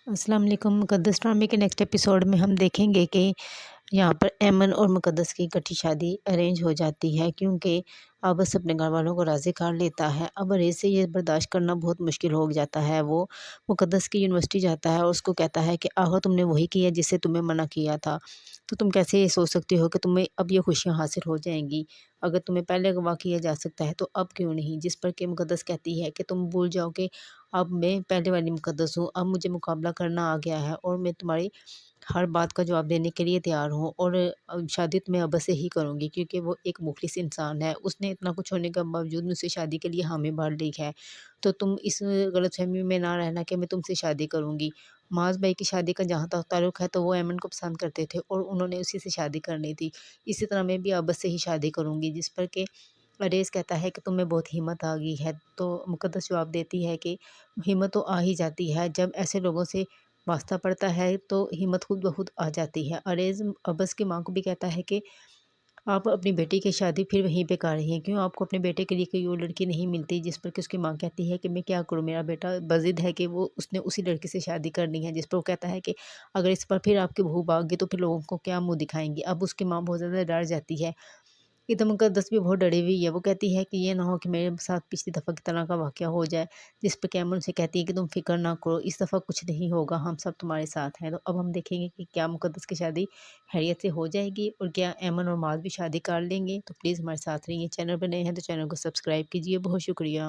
अस्सलाम वालेकुम। मुक़द्दस ड्रामे के नेक्स्ट एपिसोड में हम देखेंगे कि यहाँ पर ऐमन और मुक़द्दस की इकट्ठी शादी अरेंज हो जाती है, क्योंकि अब्बस अपने घर वालों को राज़ी कर लेता है। अब अरेज से ये बर्दाश्त करना बहुत मुश्किल हो जाता है। वो मुक़द्दस की यूनिवर्सिटी जाता है और उसको कहता है कि आहो, तुमने वही किया जिससे तुम्हें मना किया था, तो तुम कैसे ये सोच सकती हो कि तुम्हें अब ये खुशियाँ हासिल हो जाएंगी? अगर तुम्हें पहले अगवा किया जा सकता है तो अब क्यों नहीं? जिस पर कि मुक़द्दस कहती है कि तुम भूल जाओ कि अब मैं पहले वाली मुक़द्दस हूँ, अब मुझे मुकाबला करना आ गया है और मैं तुम्हारी हर बात का जवाब देने के लिए तैयार हूँ। और शादी तो मैं अब्बस से ही करूँगी, क्योंकि वो एक मुखलिस इंसान है। उसने इतना कुछ होने के बावजूद मुझसे शादी के लिए हामी भर ली है। तो तुम इस गलतफ़हमी में ना रहना कि मैं तुमसे शादी करूँगी। माज़ भाई की शादी का जहाँ तक ताल्लुक है, तो वो ऐमन को पसंद करते थे और उन्होंने उसी से शादी करनी थी। इसी तरह मैं भी अब्बस से ही शादी करूँगी। जिस पर कि अरेज़ कहता है कि तुम्हें बहुत हिम्मत आ गई है। तो मुक़द्दस जवाब देती है कि हिम्मत तो आ ही जाती है, जब ऐसे लोगों से वास्ता पड़ता है तो हिम्मत खुद ब खुद आ जाती है। अरेज़ अब्बस की माँ को भी कहता है कि आप अपनी बेटी की शादी फिर वहीं पे कर रही हैं, क्यों आपको अपने बेटे के लिए कोई और लड़की नहीं मिलती? जिस पर कि उसकी माँ कहती है कि मैं क्या करूँ, मेरा बेटा बज़िद है कि वो उसने उसी लड़की से शादी करनी है। जिस पर वो कहता है कि अगर इस पर फिर आपकी बहू भाग गई तो फिर लोगों को क्या मुँह दिखाएँगी? अब उसकी माँ बहुत ज़्यादा डर जाती है। इधर मुक़द्दस भी बहुत डरी हुई है। वो कहती है कि ये ना हो कि मेरे साथ पिछली दफ़ा की तरह का वाक़या हो जाए। जिस पे कैमल से कहती है कि तुम फ़िक्र ना करो, इस दफ़ा कुछ नहीं होगा, हम सब तुम्हारे साथ हैं। तो अब हम देखेंगे कि क्या मुक़द्दस की शादी खैरियत से हो जाएगी और क्या ऐमन और माज़ भी शादी कर लेंगे? तो प्लीज़ हमारे साथ रहिए। चैनल पर नए हैं तो चैनल को सब्सक्राइब कीजिए। बहुत शुक्रिया।